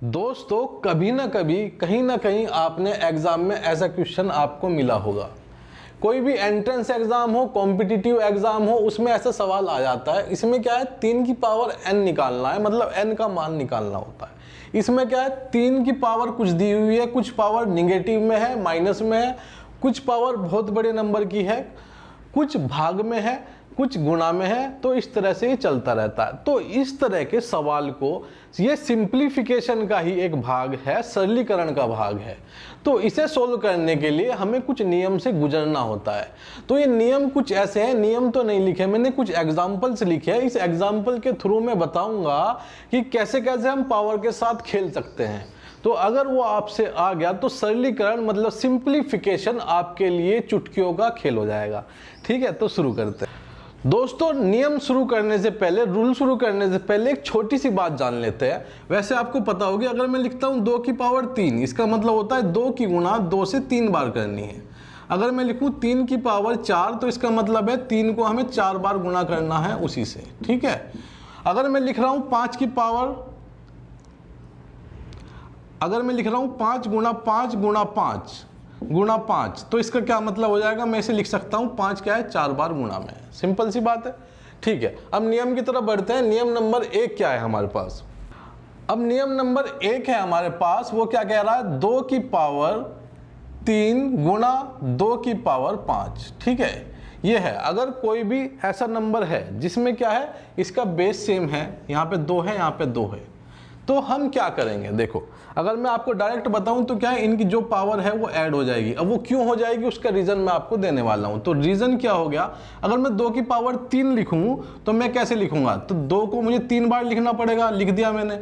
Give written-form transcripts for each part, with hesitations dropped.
दोस्तों कभी ना कभी कहीं ना कहीं आपने एग्जाम में ऐसा क्वेश्चन आपको मिला होगा। कोई भी एंट्रेंस एग्जाम हो, कॉम्पिटिटिव एग्जाम हो, उसमें ऐसा सवाल आ जाता है। इसमें क्या है, 3 की पावर n निकालना है, मतलब n का मान निकालना होता है। इसमें क्या है, 3 की पावर कुछ दी हुई है, कुछ पावर निगेटिव में है, माइनस में है, कुछ पावर बहुत बड़े नंबर की है, कुछ भाग में है, कुछ गुणा में है। तो इस तरह से ये चलता रहता है। तो इस तरह के सवाल को, ये सिंप्लीफिकेशन का ही एक भाग है, सरलीकरण का भाग है। तो इसे सोल्व करने के लिए हमें कुछ नियम से गुजरना होता है। तो ये नियम कुछ ऐसे हैं, नियम तो नहीं लिखे मैंने, कुछ एग्जाम्पल्स लिखे हैं। इस एग्जाम्पल के थ्रू मैं बताऊंगा कि कैसे कैसे हम पावर के साथ खेल सकते हैं। तो अगर वो आपसे आ गया तो सरलीकरण मतलब सिंप्लीफिकेशन आपके लिए चुटकियों का खेल हो जाएगा। ठीक है, तो शुरू करते हैं। दोस्तों नियम शुरू करने से पहले, रूल शुरू करने से पहले एक छोटी सी बात जान लेते हैं। वैसे आपको पता होगी, अगर मैं लिखता हूं 2 की पावर 3, इसका मतलब होता है 2 की गुणा 2 से 3 बार करनी है। अगर मैं लिखूं 3 की पावर 4, तो इसका मतलब है 3 को हमें 4 बार गुणा करना है उसी से। ठीक है, अगर मैं लिख रहा हूं 5 की पावर, अगर मैं लिख रहा हूं 5 गुणा 5 गुणा 5 गुणा 5, तो इसका क्या मतलब हो जाएगा, मैं इसे लिख सकता हूं 5 क्या है, 4 बार गुणा में। सिंपल सी बात है। ठीक है, अब नियम की तरफ बढ़ते हैं। नियम नंबर 1 क्या है हमारे पास? अब नियम नंबर 1 है हमारे पास, वो क्या कह रहा है, 2 की पावर 3 गुणा 2 की पावर 5। ठीक है, ये है। अगर कोई भी ऐसा नंबर है जिसमें क्या है, इसका बेस सेम है, यहाँ पे 2 है, यहाँ पे 2 है, तो हम क्या करेंगे? देखो, अगर मैं आपको डायरेक्ट बताऊं तो क्या है, इनकी जो पावर है वो ऐड हो जाएगी। अब वो क्यों हो जाएगी, उसका रीजन मैं आपको देने वाला हूं। तो रीजन क्या हो गया, अगर मैं 2 की पावर 3 लिखूं तो मैं कैसे लिखूंगा, तो 2 को मुझे 3 बार लिखना पड़ेगा, लिख दिया मैंने।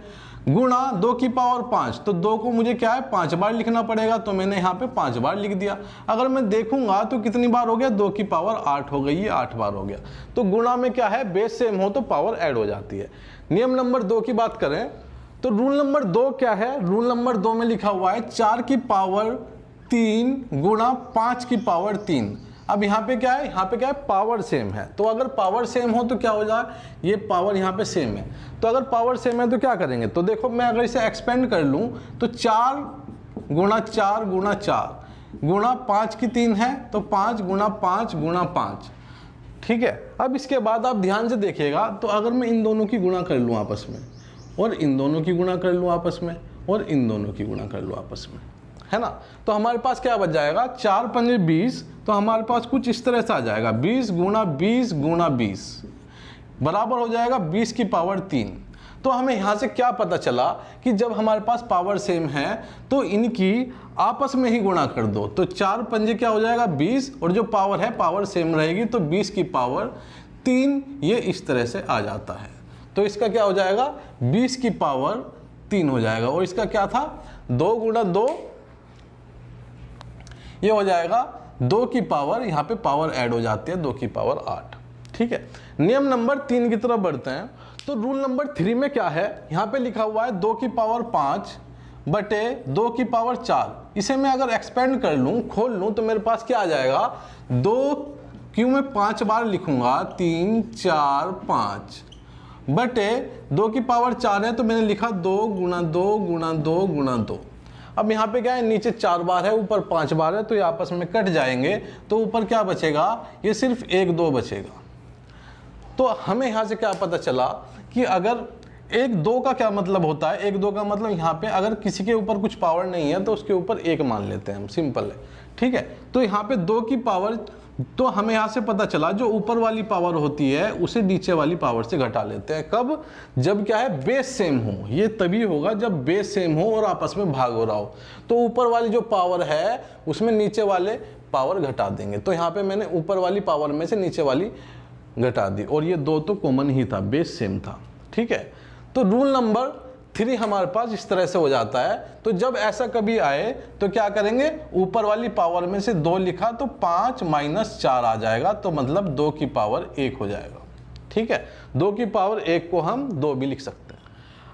गुणा 2 की पावर 5, तो 2 को मुझे क्या है, 5 बार लिखना पड़ेगा, तो मैंने यहाँ पे 5 बार लिख दिया। अगर मैं देखूंगा तो कितनी बार हो गया, 2 की पावर 8 हो गई, ये 8 बार हो गया। तो गुणा में क्या है, बेस सेम हो तो पावर ऐड हो जाती है। नियम नंबर 2 की बात करें तो रूल नंबर 2 क्या है, रूल नंबर 2 में लिखा हुआ है 4 की पावर 3 गुणा 5 की पावर 3। अब यहाँ पे क्या है, यहाँ पे क्या है, पावर सेम है। तो अगर पावर सेम हो तो क्या हो जाए, ये पावर यहाँ पे सेम है। तो अगर पावर सेम है तो क्या करेंगे, तो देखो मैं अगर इसे एक्सपेंड कर लूँ तो 4 गुणा 4 गुणा 4 गुणा 5 की 3 है, तो 5 गुणा 5 गुणा 5। ठीक है, अब इसके बाद आप ध्यान से देखिएगा, तो अगर मैं इन दोनों की गुणा कर लूँ आपस में, और इन दोनों की गुणा कर लूँ आपस में, और इन दोनों की गुणा कर लूँ आपस में, है ना, तो हमारे पास क्या बच जाएगा, 4 पंजे 20। तो हमारे पास कुछ इस तरह से आ जाएगा, 20 गुणा 20 गुणा 20 बराबर हो जाएगा 20 की पावर 3। तो हमें यहाँ से क्या पता चला कि जब हमारे पास पावर सेम है तो इनकी आपस में ही गुणा कर दो। तो 4 पंजे क्या हो जाएगा, 20, और जो पावर है पावर सेम रहेगी, तो 20 की पावर 3, ये इस तरह से आ जाता है। तो इसका क्या हो जाएगा, 20 की पावर 3 हो जाएगा। और इसका क्या था, 2 गुणा 2, ये हो जाएगा 2 की पावर, यहाँ पे पावर ऐड हो जाती है, 2 की पावर 8। ठीक है, नियम नंबर 3 की तरफ बढ़ते हैं। तो रूल नंबर 3 में क्या है, यहाँ पे लिखा हुआ है 2 की पावर 5 बटे 2 की पावर 4। इसे मैं अगर एक्सपेंड कर लूँ, खोल लूँ, तो मेरे पास क्या आ जाएगा, 2 क्यों मैं 5 बार लिखूंगा, 3 4 5 बटे 2 की पावर 4 है, तो मैंने लिखा 2 गुणा 2 गुणा 2 गुणा 2। अब यहाँ पे क्या है, नीचे 4 बार है, ऊपर 5 बार है, तो ये आपस में कट जाएंगे, तो ऊपर क्या बचेगा, ये सिर्फ 1 2 बचेगा। तो हमें यहाँ से क्या पता चला कि अगर 1 2 का क्या मतलब होता है, 1 2 का मतलब यहाँ पे अगर किसी के ऊपर कुछ पावर नहीं है तो उसके ऊपर 1 मान लेते हैं हम, सिंपल है। ठीक है, तो यहाँ पे 2 की पावर, तो हमें यहाँ से पता चला जो ऊपर वाली पावर होती है उसे नीचे वाली पावर से घटा लेते हैं। कब, जब क्या है, बेस सेम हो। ये तभी होगा जब बेस सेम हो और आपस में भाग हो रहा हो। तो ऊपर वाली जो पावर है उसमें नीचे वाले पावर घटा देंगे। तो यहाँ पे मैंने ऊपर वाली पावर में से नीचे वाली घटा दी, और ये 2 तो कॉमन ही था, बेस सेम था। ठीक है, तो रूल नंबर 3 हमारे पास इस तरह से हो जाता है। तो जब ऐसा कभी आए तो क्या करेंगे, ऊपर वाली पावर में से 2 लिखा तो 5 माइनस 4 आ जाएगा, तो मतलब 2 की पावर 1 हो जाएगा। ठीक है, 2 की पावर 1 को हम 2 भी लिख सकते हैं।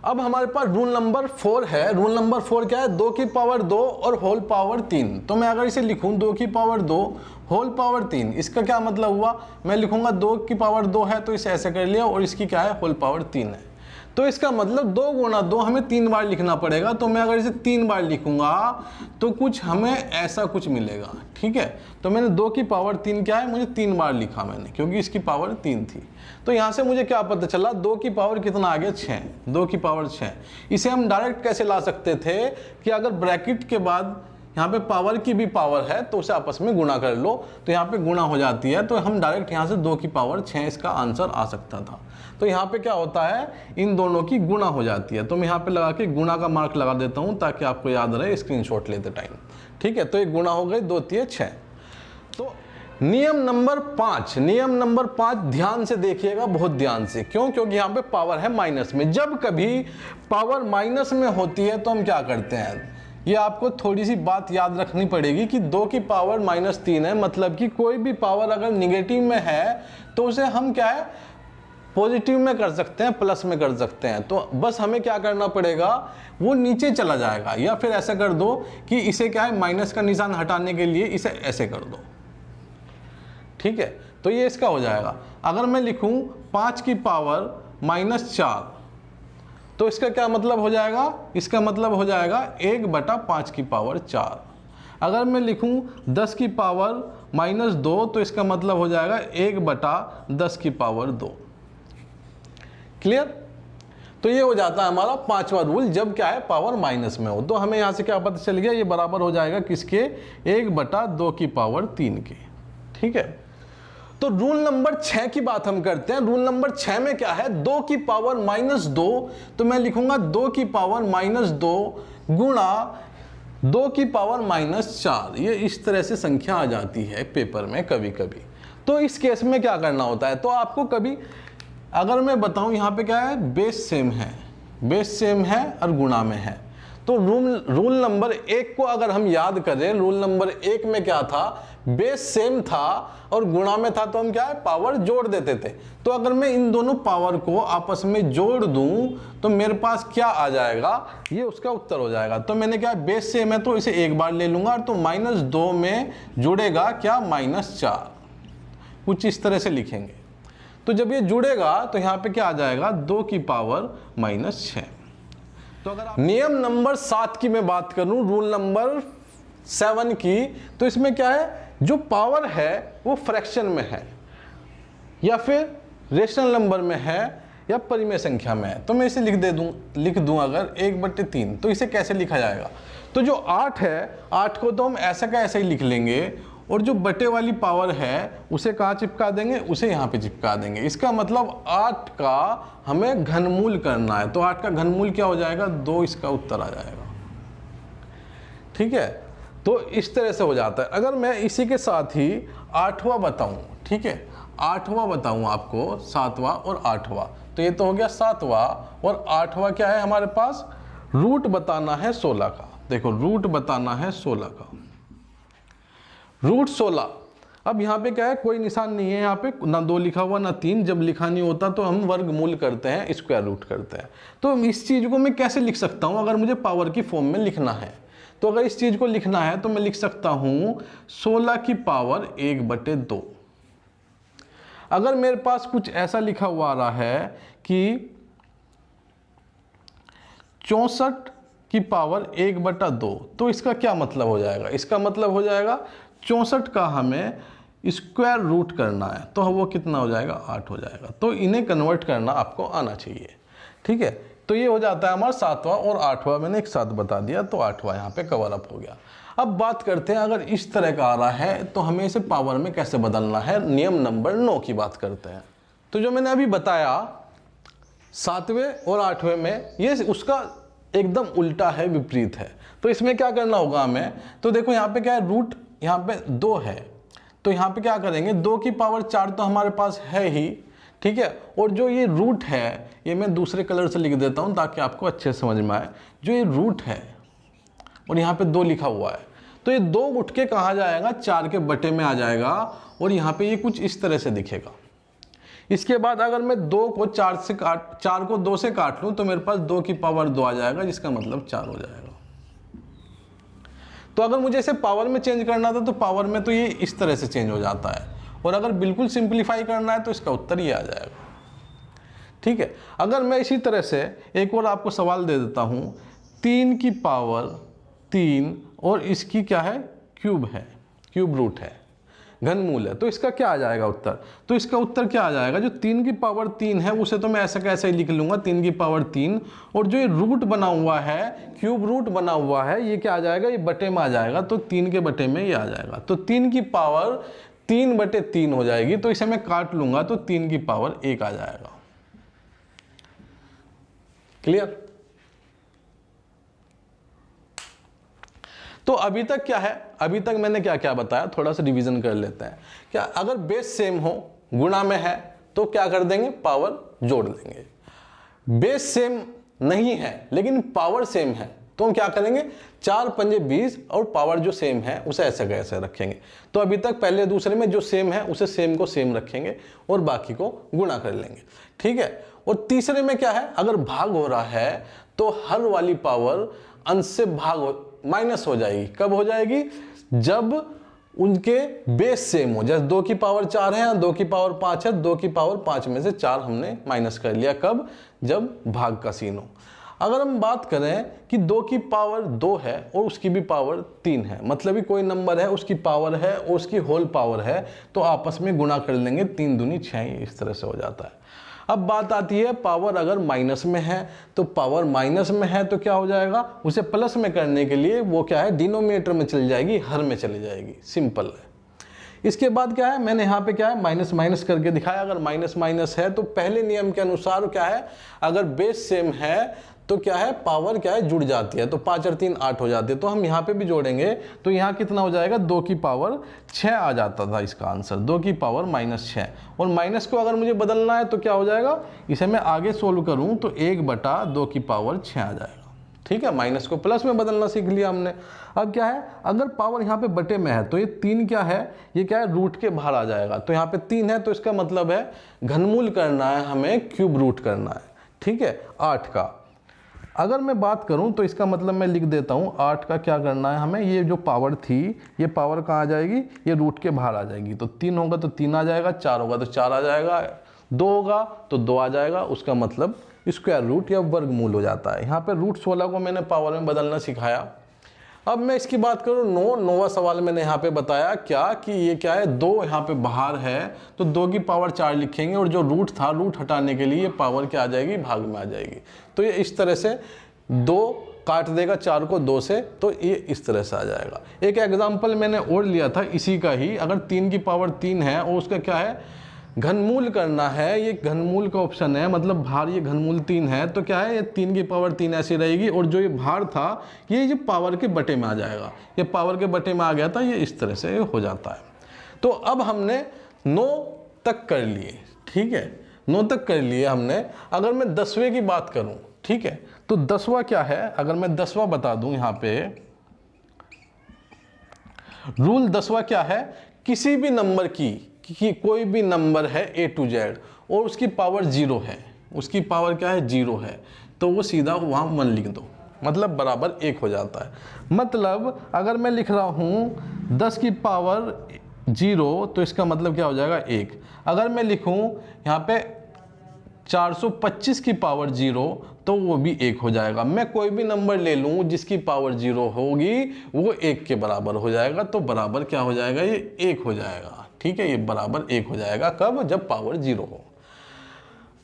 अब हमारे पास रूल नंबर 4 है। रूल नंबर 4 क्या है, 2 की पावर 2 और होल पावर 3। तो मैं अगर इसे लिखूं 2 की पावर 2 होल पावर 3, इसका क्या मतलब हुआ, मैं लिखूंगा 2 की पावर 2 है तो इसे ऐसे कर लिया, और इसकी क्या है, होल पावर 3 है। तो इसका मतलब 2 गुणा 2 हमें 3 बार लिखना पड़ेगा। तो मैं अगर इसे 3 बार लिखूंगा तो कुछ हमें ऐसा कुछ मिलेगा, ठीक है। तो मैंने 2 की पावर 3 क्या है, मुझे 3 बार लिखा मैंने, क्योंकि इसकी पावर 3 थी। तो यहाँ से मुझे क्या पता चला, 2 की पावर कितना आ गया, 6। 2 की पावर 6। इसे हम डायरेक्ट कैसे ला सकते थे कि अगर ब्रैकेट के बाद यहाँ पे पावर की भी पावर है तो उसे आपस में गुणा कर लो, तो यहाँ पे गुणा हो जाती है। तो हम डायरेक्ट यहाँ से 2 की पावर 6 इसका आंसर आ सकता था। तो यहाँ पे क्या होता है, इन दोनों की गुणा हो जाती है। तो मैं यहाँ पे लगा के गुणा का मार्क लगा देता हूँ ताकि आपको याद रहे स्क्रीनशॉट लेते टाइम, ठीक है। तो एक गुणा हो गई, 2 3 6। तो नियम नंबर 5, नियम नंबर 5 ध्यान से देखिएगा, बहुत ध्यान से। क्यों? क्योंकि यहाँ पे पावर है माइनस में। जब कभी पावर माइनस में होती है तो हम क्या करते हैं, ये आपको थोड़ी सी बात याद रखनी पड़ेगी कि 2 की पावर -3 है, मतलब कि कोई भी पावर अगर निगेटिव में है तो उसे हम क्या है, पॉजिटिव में कर सकते हैं, प्लस में कर सकते हैं। तो बस हमें क्या करना पड़ेगा, वो नीचे चला जाएगा। या फिर ऐसा कर दो कि इसे क्या है, माइनस का निशान हटाने के लिए इसे ऐसे कर दो, ठीक है। तो ये इसका हो जाएगा। अगर मैं लिखूं 5 की पावर -4 तो इसका क्या मतलब हो जाएगा, इसका मतलब हो जाएगा 1/5 की पावर 4। अगर मैं लिखूं 10 की पावर -2 तो इसका मतलब हो जाएगा 1/10 की पावर 2। क्लियर? तो ये हो जाता है हमारा 5वां रूल, जब क्या है, पावर माइनस में हो। तो हमें यहाँ से क्या पता चल गया, ये बराबर हो जाएगा किसके, 1/2 की पावर 3 के, ठीक है। तो रूल नंबर 6 की बात हम करते हैं। रूल नंबर 6 में क्या है, 2 की पावर -2, तो मैं लिखूंगा 2 की पावर -2 गुणा 2 की पावर -4। ये इस तरह से संख्या आ जाती है पेपर में कभी कभी। तो इस केस में क्या करना होता है, तो आपको कभी अगर मैं बताऊं, यहाँ पे क्या है, बेस सेम है, बेस सेम है और गुणा में है। तो रूल नंबर 1 को अगर हम याद करें, रूल नंबर 1 में क्या था, बेस सेम था और गुणा में था, तो हम क्या है, पावर जोड़ देते थे। तो अगर मैं इन दोनों पावर को आपस में जोड़ दूं तो मेरे पास क्या आ जाएगा, ये उसका उत्तर हो जाएगा। तो मैंने क्या, बेस सेम है तो इसे एक बार ले लूंगा, तो -2 में जुड़ेगा क्या, -4, कुछ इस तरह से लिखेंगे। तो जब ये जुड़ेगा तो यहाँ पे क्या आ जाएगा, 2 की पावर -6। तो अगर आप नियम नंबर 7 की मैं बात करूं, रूल नंबर 7 की, तो इसमें क्या है, जो पावर है वो फ्रैक्शन में है या फिर रेशनल नंबर में है या परिमेय संख्या में है। तो मैं इसे लिख दूं अगर 1/3, तो इसे कैसे लिखा जाएगा, तो जो 8 है, 8 को तो हम ऐसा का ऐसा ही लिख लेंगे, और जो बटे वाली पावर है उसे कहाँ चिपका देंगे, उसे यहाँ पे चिपका देंगे। इसका मतलब 8 का हमें घनमूल करना है। तो 8 का घनमूल क्या हो जाएगा, 2, इसका उत्तर आ जाएगा, ठीक है। तो इस तरह से हो जाता है। अगर मैं इसी के साथ ही 8वां बताऊं, ठीक है, 8वां बताऊं आपको, 7वां और 8वां, तो ये तो हो गया 7वां, और 8वां क्या है हमारे पास, रूट बताना है 16 का। देखो रूट बताना है 16 का, रूट 16। अब यहाँ पे क्या है, कोई निशान नहीं है, यहाँ पे ना 2 लिखा हुआ ना 3। जब लिखा नहीं होता तो हम वर्गमूल करते हैं, स्क्वायर रूट करते हैं। तो इस चीज़ को मैं कैसे लिख सकता हूँ, अगर मुझे पावर की फॉर्म में लिखना है, तो अगर इस चीज़ को लिखना है तो मैं लिख सकता हूँ 16 की पावर 1/2। अगर मेरे पास कुछ ऐसा लिखा हुआ आ रहा है कि 64 की पावर 1/2, तो इसका क्या मतलब हो जाएगा, इसका मतलब हो जाएगा 64 का हमें स्क्वायर रूट करना है, तो वो कितना हो जाएगा, 8 हो जाएगा। तो इन्हें कन्वर्ट करना आपको आना चाहिए, ठीक है। तो ये हो जाता है हमारा 7वां और 8वां, मैंने एक साथ बता दिया, तो 8वां यहाँ पे कवर अप हो गया। अब बात करते हैं, अगर इस तरह का आ रहा है तो हमें इसे पावर में कैसे बदलना है। नियम नंबर 9 की बात करते हैं। तो जो मैंने अभी बताया 7वें और 8वें में, ये उसका एकदम उल्टा है, विपरीत है। तो इसमें क्या करना होगा हमें, तो देखो यहाँ पे क्या है, रूट यहाँ पे 2 है, तो यहाँ पे क्या करेंगे, 2 की पावर 4 तो हमारे पास है ही, ठीक है। और जो ये रूट है, ये मैं दूसरे कलर से लिख देता हूँ ताकि आपको अच्छे से समझ में आए। जो ये रूट है और यहाँ पे 2 लिखा हुआ है, तो ये 2 उठ के कहाँ जाएगा, 4 के बटे में आ जाएगा, और यहाँ पे ये कुछ इस तरह से दिखेगा। इसके बाद अगर मैं 2 को 4 को 2 से काट लूँ तो मेरे पास 2 की पावर 2 आ जाएगा, जिसका मतलब 4 हो जाएगा। तो अगर मुझे इसे पावर में चेंज करना था तो पावर में तो ये इस तरह से चेंज हो जाता है, और अगर बिल्कुल सिंप्लीफाई करना है तो इसका उत्तर ये आ जाएगा, ठीक है। अगर मैं इसी तरह से एक और आपको सवाल दे देता हूँ, 3 की पावर 3 और इसकी क्या है, क्यूब है, क्यूब रूट है, घनमूल है, तो इसका क्या आ जाएगा उत्तर? तो इसका उत्तर क्या आ जाएगा, जो 3 की पावर 3 है उसे तो मैं ऐसा कैसे ही लिख लूँगा 3 की पावर 3, और जो ये रूट बना हुआ है, क्यूब रूट बना हुआ है, ये क्या आ जाएगा, ये बटे में आ जाएगा, तो 3 के बटे में ये आ जाएगा, तो 3 की पावर 3/3 हो जाएगी, तो इसे मैं काट लूँगा तो 3 की पावर 1 आ जाएगा। क्लियर? तो अभी तक क्या है, अभी तक मैंने क्या क्या बताया, थोड़ा सा रिवीजन कर लेते हैं। क्या अगर बेस सेम हो, गुणा में है, तो क्या कर देंगे, पावर जोड़ देंगे। बेस सेम नहीं है लेकिन पावर सेम है, तो हम क्या करेंगे, 4 पंजे 20 और पावर जो सेम है उसे ऐसे कैसे रखेंगे। तो अभी तक पहले दूसरे में जो सेम है उसे सेम को सेम रखेंगे और बाकी को गुणा कर लेंगे, ठीक है। और तीसरे में क्या है, अगर भाग हो रहा है तो हर वाली पावर अंश से भाग माइनस हो जाएगी। कब हो जाएगी, जब उनके बेस सेम हो, जैसे 2 की पावर 4 है, 2 की पावर 5 है, 2 की पावर 5 में से 4 हमने माइनस कर लिया। कब, जब भाग का सीन हो। अगर हम बात करें कि 2 की पावर 2 है और उसकी भी पावर 3 है, मतलब ही कोई नंबर है उसकी पावर है और उसकी होल पावर है, तो आपस में गुणा कर लेंगे, 3 दूनी 6, इस तरह से हो जाता है। अब बात आती है पावर अगर माइनस में है, तो पावर माइनस में है तो क्या हो जाएगा, उसे प्लस में करने के लिए वो क्या है, डिनोमिनेटर में चली जाएगी, हर में चली जाएगी, सिंपल है। इसके बाद क्या है, मैंने यहाँ पे क्या है माइनस माइनस करके दिखाया। अगर माइनस माइनस है तो पहले नियम के अनुसार क्या है, अगर बेस सेम है तो क्या है, पावर क्या है, जुड़ जाती है, तो 5 और 3 8 हो जाती है। तो हम यहाँ पे भी जोड़ेंगे तो यहाँ कितना हो जाएगा, 2 की पावर 6 आ जाता था इसका आंसर, 2 की पावर -6। और माइनस को अगर मुझे बदलना है तो क्या हो जाएगा, इसे मैं आगे सोल्व करूँ तो 1/2 की पावर 6 आ जाएगा, ठीक है। माइनस को प्लस में बदलना सीख लिया हमने। अब क्या है, अगर पावर यहाँ पे बटे में है तो ये 3 क्या है, ये क्या है, रूट के बाहर आ जाएगा। तो यहाँ पे 3 है तो इसका मतलब है घनमूल करना है हमें, क्यूब रूट करना है, ठीक है, 8 का। अगर मैं बात करूं तो इसका मतलब मैं लिख देता हूं 8 का क्या करना है हमें, ये जो पावर थी ये पावर कहाँ आ जाएगी, ये रूट के बाहर आ जाएगी। तो 3 होगा तो 3 आ जाएगा, 4 होगा तो 4 आ जाएगा, 2 होगा तो 2 आ जाएगा, उसका मतलब स्क्वायर रूट या वर्गमूल हो जाता है। यहाँ पे रूट 16 को मैंने पावर में बदलना सिखाया। अब मैं इसकी बात करूँ, नौवां सवाल मैंने यहाँ पे बताया क्या कि ये क्या है, 2 यहाँ पे बाहर है तो 2 की पावर 4 लिखेंगे, और जो रूट था, रूट हटाने के लिए पावर क्या आ जाएगी, भाग में आ जाएगी। तो ये इस तरह से 2 काट देगा 4 को 2 से, तो ये इस तरह से आ जाएगा। एक एग्जाम्पल मैंने और लिया था इसी का ही, अगर 3 की पावर 3 है और उसका क्या है, घनमूल करना है, ये घनमूल का ऑप्शन है, मतलब भार ये घनमूल 3 है, तो क्या है, ये 3 की पावर 3 ऐसी रहेगी, और जो ये भार था ये पावर के बटे में आ जाएगा। ये पावर के बटे में आ गया था, ये इस तरह से हो जाता है। तो अब हमने 9 तक कर लिए, ठीक है, 9 तक कर लिए हमने। अगर मैं 10वें की बात करूं, ठीक है, तो 10वां क्या है, अगर मैं 10वां बता दूं, यहाँ पे रूल 10वां क्या है, किसी भी नंबर की कि कोई भी नंबर है A to Z और उसकी पावर 0 है, उसकी पावर क्या है, 0 है, तो वो सीधा वहाँ 1 लिख दो, मतलब बराबर 1 हो जाता है। मतलब अगर मैं लिख रहा हूँ 10 की पावर 0 तो इसका मतलब क्या हो जाएगा, 1। अगर मैं लिखूँ यहाँ पे 425 की पावर 0 तो वो भी 1 हो जाएगा। मैं कोई भी नंबर ले लूँ जिसकी पावर 0 होगी वो 1 के बराबर हो जाएगा, तो बराबर क्या हो जाएगा, ये 1 हो जाएगा, ठीक है, ये बराबर 1 हो जाएगा। कब, जब पावर 0 हो।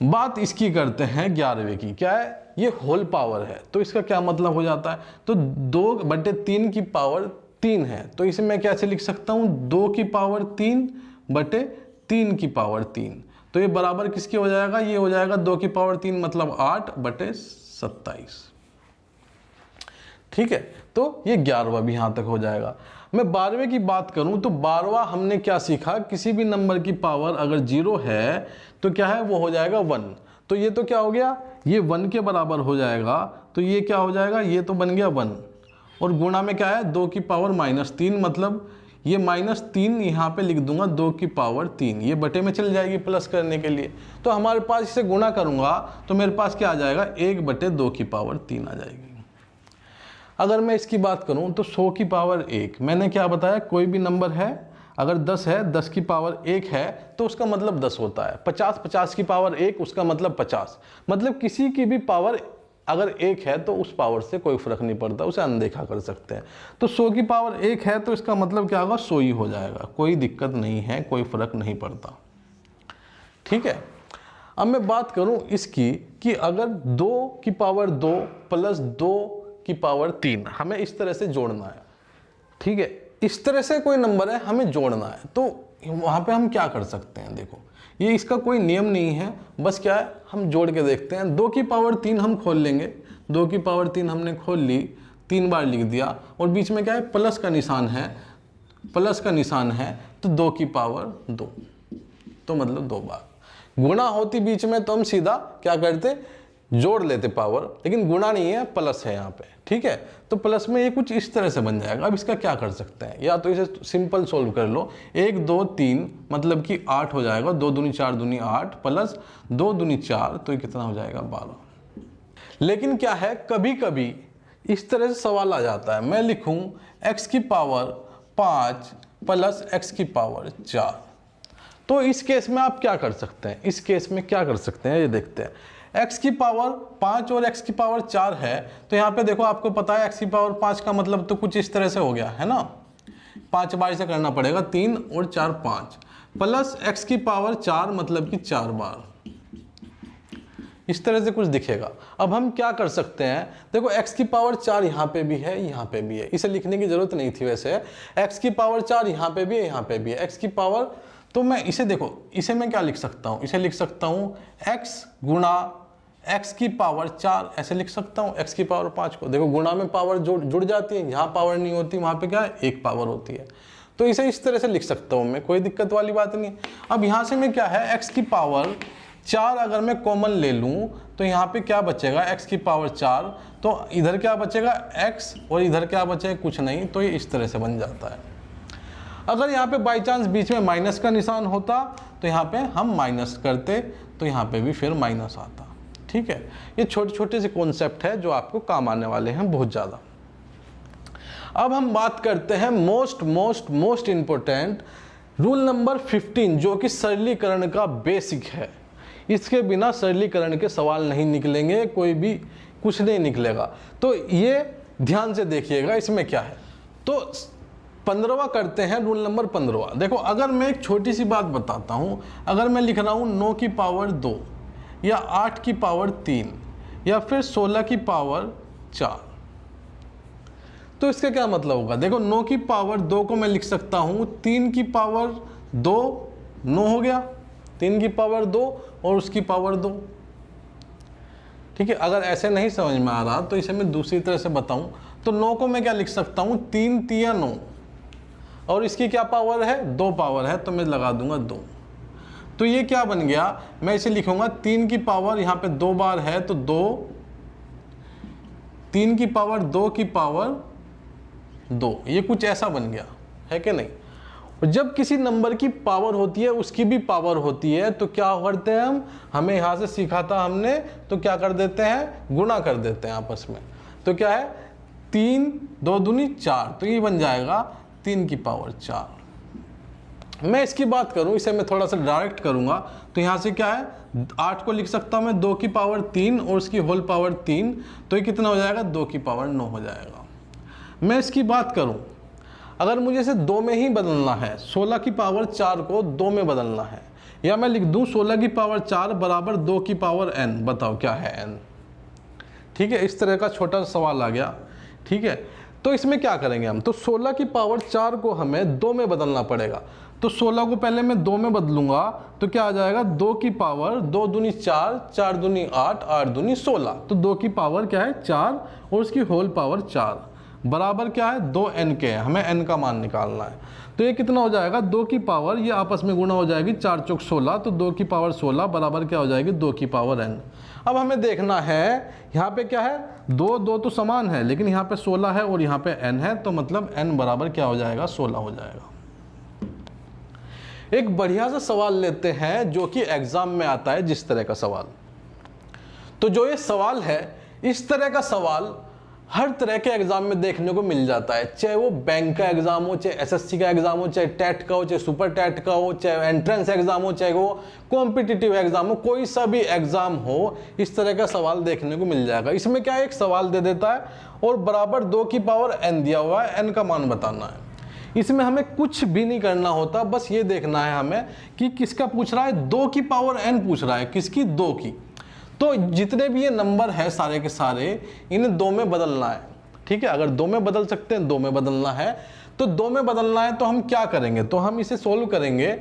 बात इसकी करते हैं 11वें की, क्या है, ये होल पावर है, तो इसका क्या मतलब हो जाता है, तो 2/3 की पावर 3 है, तो इसे मैं कैसे लिख सकता हूँ, 2 की पावर 3/3 की पावर 3, तो ये बराबर किसके हो जाएगा, ये हो जाएगा 2 की पावर 3 मतलब 8/27, ठीक है। तो ये 11वां भी यहाँ तक हो जाएगा। मैं 12वें की बात करूं तो 12वां हमने क्या सीखा, किसी भी नंबर की पावर अगर 0 है तो क्या है, वो हो जाएगा 1। तो ये तो क्या हो गया, ये 1 के बराबर हो जाएगा, तो ये क्या हो जाएगा, ये तो बन गया 1, और गुणा में क्या है, 2 की पावर -3, मतलब ये -3 यहाँ पे लिख दूंगा, 2 की पावर 3, ये बटे में चल जाएगी प्लस करने के लिए। तो हमारे पास इसे गुणा करूंगा तो मेरे पास क्या आ जाएगा, 1/2 की पावर 3 आ जाएगी। अगर मैं इसकी बात करूं तो 100 की पावर 1, मैंने क्या बताया, कोई भी नंबर है अगर 10 है, 10 की पावर 1 है तो उसका मतलब 10 होता है। 50, 50 की पावर 1 उसका मतलब 50। मतलब किसी की भी पावर अगर 1 है तो उस पावर से कोई फर्क नहीं पड़ता, उसे अनदेखा कर सकते हैं। तो 100 की पावर 1 है तो इसका मतलब क्या होगा, 100 ही हो जाएगा, कोई दिक्कत नहीं है, कोई फर्क नहीं पड़ता। ठीक है। अब मैं बात करूं इसकी कि अगर 2 की पावर 2 प्लस 2 की पावर 3 हमें इस तरह से जोड़ना है। ठीक है, इस तरह से कोई नंबर है हमें जोड़ना है, तो वहां पे हम क्या कर सकते हैं। देखो ये इसका कोई नियम नहीं है, बस क्या है हम जोड़ के देखते हैं। 2 की पावर 3 हम खोल लेंगे, 2 की पावर 3 हमने खोल ली, 3 बार लिख दिया और बीच में क्या है प्लस का निशान है, प्लस का निशान है तो 2 की पावर 2, तो मतलब 2 बार। गुणा होती बीच में तो हम सीधा क्या करते, जोड़ लेते पावर, लेकिन गुणा नहीं है, प्लस है यहाँ पे। ठीक है, तो प्लस में ये कुछ इस तरह से बन जाएगा। अब इसका क्या कर सकते हैं, या तो इसे सिंपल सोल्व कर लो, 1 2 3 मतलब कि 8 हो जाएगा, 2 दूनी 4 दूनी 8 प्लस 2 दूनी 4 तो ये कितना हो जाएगा 12। लेकिन क्या है कभी कभी इस तरह से सवाल आ जाता है, मैं लिखूं x की पावर 5 प्लस x की पावर 4, तो इस केस में आप क्या कर सकते हैं, इस केस में क्या कर सकते हैं ये देखते हैं। x की पावर 5 और x की पावर 4 है, तो यहाँ पे देखो आपको पता है x की पावर 5 का मतलब तो कुछ इस तरह से हो गया है ना, 5 बार से करना पड़ेगा, 3 और 4 5 प्लस x की पावर 4 मतलब कि 4 बार, इस तरह से कुछ दिखेगा। अब हम क्या कर सकते हैं, देखो x की पावर 4 यहाँ पे भी है, यहाँ पे भी है, इसे लिखने की जरूरत नहीं थी वैसे, x की पावर 4 यहाँ पे भी है, यहाँ पे भी है, x की पावर, तो मैं इसे देखो, इसे मैं क्या लिख सकता हूँ, इसे लिख सकता हूँ x गुणा x की पावर 4, ऐसे लिख सकता हूँ x की पावर 5 को। देखो गुणा में पावर जुड़ जाती है, यहाँ पावर नहीं होती, वहाँ पे क्या है एक पावर होती है, तो इसे इस तरह से लिख सकता हूँ मैं, कोई दिक्कत वाली बात नहीं। अब यहाँ से मैं क्या है x की पावर 4 अगर मैं कॉमन ले लूँ तो यहाँ पे क्या बचेगा, x की पावर 4, तो इधर क्या बचेगा x और इधर क्या बचेगा कुछ नहीं, तो ये इस तरह से बन जाता है। अगर यहाँ पे बाई चांस बीच में माइनस का निशान होता तो यहाँ पे हम माइनस करते, तो यहाँ पे भी फिर माइनस आता। ठीक है, ये छोटे छोटे से कॉन्सेप्ट है जो आपको काम आने वाले हैं बहुत ज़्यादा। अब हम बात करते हैं मोस्ट इंपॉर्टेंट रूल नंबर 15, जो कि सरलीकरण का बेसिक है। इसके बिना सरलीकरण के सवाल नहीं निकलेंगे, कोई भी कुछ नहीं निकलेगा, तो ये ध्यान से देखिएगा इसमें क्या है। तो 15वां करते हैं, रूल नंबर 15। देखो अगर मैं एक छोटी सी बात बताता हूँ, अगर मैं लिख रहा हूँ 9 की पावर 2 या 8 की पावर 3 या फिर 16 की पावर 4, तो इसका क्या मतलब होगा। देखो 9 की पावर 2 को मैं लिख सकता हूँ 3 की पावर 2, 9 हो गया, 3 की पावर 2 और उसकी पावर 2। ठीक है, अगर ऐसे नहीं समझ में आ रहा तो इसे मैं दूसरी तरह से बताऊं तो 9 को मैं क्या लिख सकता हूं, 3 तिया 9, और इसकी क्या पावर है, 2 पावर है, तो मैं लगा दूंगा 2। तो ये क्या बन गया, मैं इसे लिखूंगा 3 की पावर यहाँ पे 2 बार है तो 2, 3 की पावर 2 की पावर 2, ये कुछ ऐसा बन गया है कि नहीं। और जब किसी नंबर की पावर होती है उसकी भी पावर होती है, तो क्या करते हैं हम, हमें यहाँ से सीखा था हमने, तो क्या कर देते हैं, गुणा कर देते हैं आपस में। तो क्या है 3 2 दूनी 4, तो ये बन जाएगा 3 की पावर 4। मैं इसकी बात करूं, इसे मैं थोड़ा सा डायरेक्ट करूंगा, तो यहाँ से क्या है 8 को लिख सकता हूं मैं 2 की पावर 3 और उसकी होल पावर 3, तो ये कितना हो जाएगा 2 की पावर 9 हो जाएगा। मैं इसकी बात करूं, अगर मुझे इसे 2 में ही बदलना है, 16 की पावर 4 को 2 में बदलना है, या मैं लिख दूं 16 की पावर 4 बराबर 2 की पावर n, बताओ क्या है n। ठीक है, इस तरह का छोटा सवाल आ गया। ठीक है, तो इसमें क्या करेंगे हम, तो 16 की पावर 4 को हमें 2 में बदलना पड़ेगा, तो 16 को पहले मैं 2 में बदलूंगा तो क्या आ जाएगा 2 की पावर 2 दूनी 4, 4 दूनी 8, 8 दूनी 16, तो 2 की पावर क्या है 4 और उसकी होल पावर 4 बराबर क्या है 2n के, हमें n का मान निकालना है। तो ये कितना हो जाएगा 2 की पावर, ये आपस में गुणा हो जाएगी 4 चौक 16, तो 2 की पावर 16 बराबर क्या हो जाएगी 2 की पावर n। अब हमें देखना है यहाँ पे क्या है 2 2 तो समान है, लेकिन यहाँ पे 16 है और यहाँ पे n है, तो मतलब n बराबर क्या हो जाएगा 16 हो जाएगा। एक बढ़िया सा सवाल लेते हैं जो कि एग्जाम में आता है, जिस तरह का सवाल, तो जो ये सवाल है इस तरह का सवाल हर तरह के एग्जाम में देखने को मिल जाता है, चाहे वो बैंक का एग्जाम हो, चाहे एसएससी का एग्जाम हो, चाहे टेट का हो, चाहे सुपर टेट का हो, चाहे एंट्रेंस एग्जाम हो, चाहे वो कॉम्पिटिटिव एग्जाम हो, कोई सा भी एग्जाम हो, इस तरह का सवाल देखने को मिल जाएगा। इसमें क्या है, एक सवाल दे देता है और बराबर 2 की पावर n दिया हुआ है, n का मान बताना है। इसमें हमें कुछ भी नहीं करना होता, बस ये देखना है हमें कि किसका पूछ रहा है, 2 की पावर n पूछ रहा है, किसकी, 2 की। तो जितने भी ये नंबर है सारे के सारे, इन्हें 2 में बदलना है, ठीक है। अगर 2 में बदल सकते हैं, 2 में बदलना है, तो 2 में बदलना है तो हम क्या करेंगे, तो हम इसे सोल्व करेंगे।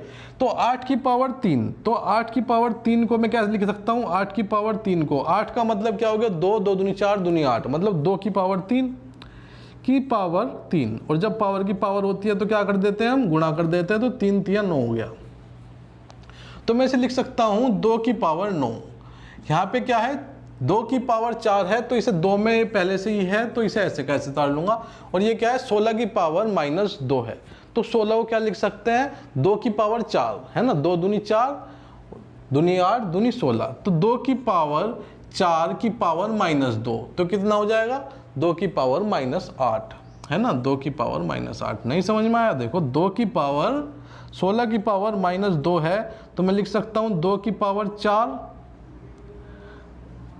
तो 8 की पावर 3, तो 8 की पावर 3 को मैं कैसे लिख सकता हूँ, 8 की पावर 3 को, 8 का मतलब क्या हो गया, 2, 2 दूनी 4, दूनी 8, मतलब 2 की पावर 3 की पावर 3। और जब पावर की पावर होती है तो क्या कर देते हैं, हम गुणा कर देते हैं, तो 3 3 9 हो गया। तो मैं इसे लिख सकता हूँ 2 की पावर 9। यहाँ पे क्या है, 2 की पावर 4 है, तो इसे 2 में पहले से ही है, तो इसे ऐसे कैसे उतार लूंगा। और ये क्या है, 16 की पावर -2 है, तो 16 को क्या लिख सकते हैं, 2 की पावर 4 है ना, 2 दूनी 4, दूनी 8, दूनी 16, तो 2 की पावर 4 की पावर -2, तो कितना हो जाएगा, 2 की पावर -8 है ना, 2 की पावर -8। नहीं समझ में आया, देखो 2 की पावर 16 की पावर -2 है, तो मैं लिख सकता हूँ 2 की पावर 4,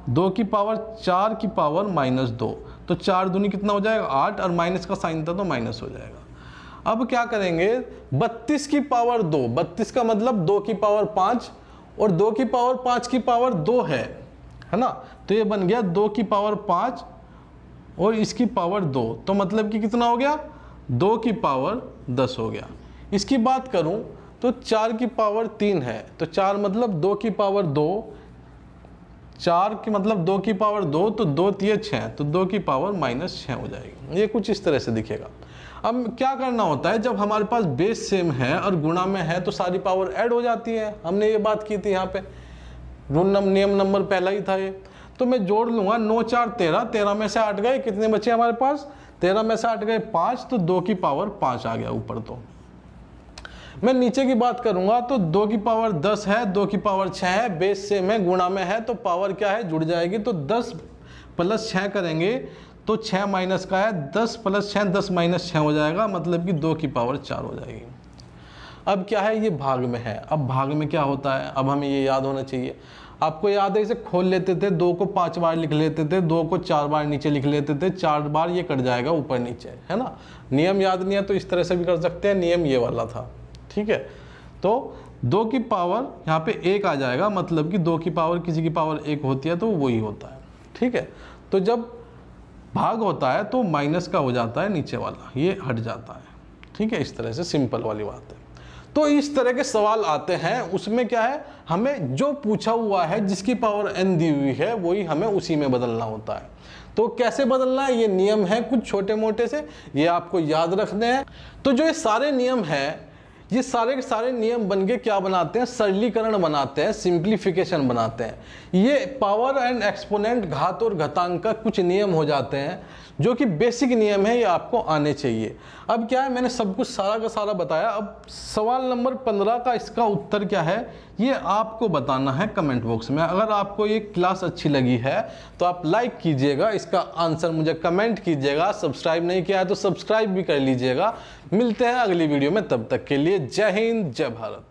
2 की पावर 4 की पावर -2, तो 4 दूनी कितना हो जाएगा, 8, और माइनस का साइन था तो माइनस हो जाएगा। अब क्या करेंगे, 32 की पावर 2, 32 का मतलब 2 की पावर 5, और 2 की पावर 5 की पावर 2 है ना, तो ये बन गया 2 की पावर 5 और इसकी पावर 2, तो मतलब कि कितना हो गया, 2 की पावर 10 हो गया। इसकी बात करूं तो 4 की पावर 3 है, तो 4 मतलब 2 की पावर 2, 4 की मतलब 2 की पावर 2, तो 2 3 6, तो 2 की पावर -6 हो जाएगी। ये कुछ इस तरह से दिखेगा। अब क्या करना होता है, जब हमारे पास बेस सेम है और गुणा में है तो सारी पावर ऐड हो जाती है, हमने ये बात की थी यहाँ पे, नियम नंबर पहला ही था ये। तो मैं जोड़ लूंगा, 9 4 13, 13 में से 8 गए, कितने बचे हमारे पास, 13 में से 8 गए 5, तो 2 की पावर 5 आ गया ऊपर। तो मैं नीचे की बात करूंगा तो 2 की पावर 10 है, 2 की पावर 6 है, बेस सेम है, गुणा में है, तो पावर क्या है, जुड़ जाएगी, तो 10 + 6 करेंगे तो 6 माइनस का है, 10 + 6 10 - 6 हो जाएगा, मतलब कि 2 की पावर 4 हो जाएगी। अब क्या है, ये भाग में है। अब भाग में क्या होता है, अब हमें ये याद होना चाहिए। आपको याद है, इसे खोल लेते थे, 2 को 5 बार लिख लेते थे, 2 को 4 बार नीचे लिख लेते थे, 4 बार ये कट जाएगा ऊपर नीचे, है ना। नियम याद नहीं है तो इस तरह से भी कर सकते हैं, नियम ये वाला था, ठीक है। तो 2 की पावर यहाँ पे 1 आ जाएगा, मतलब कि 2 की पावर किसी की पावर 1 होती है तो वही होता है, ठीक है। तो जब भाग होता है तो माइनस का हो जाता है नीचे वाला, ये हट जाता है, ठीक है। इस तरह से सिंपल वाली बात है। तो इस तरह के सवाल आते हैं, उसमें क्या है, हमें जो पूछा हुआ है, जिसकी पावर n दी हुई है, वही हमें उसी में बदलना होता है। तो कैसे बदलना है, ये नियम है कुछ छोटे मोटे से, ये आपको याद रखने हैं। तो जो ये सारे नियम हैं, ये सारे के सारे नियम बन के क्या बनाते हैं, सरलीकरण बनाते हैं, सिंप्लीफिकेशन बनाते हैं। ये पावर एंड एक्सपोनेंट, घात और घातांक का कुछ नियम हो जाते हैं, जो कि बेसिक नियम है, ये आपको आने चाहिए। अब क्या है, मैंने सब कुछ सारा का सारा बताया। अब सवाल नंबर 15 का इसका उत्तर क्या है, ये आपको बताना है कमेंट बॉक्स में। अगर आपको ये क्लास अच्छी लगी है तो आप लाइक कीजिएगा, इसका आंसर मुझे कमेंट कीजिएगा, सब्सक्राइब नहीं किया है तो सब्सक्राइब भी कर लीजिएगा। मिलते हैं अगली वीडियो में, तब तक के लिए जय हिंद, जय भारत।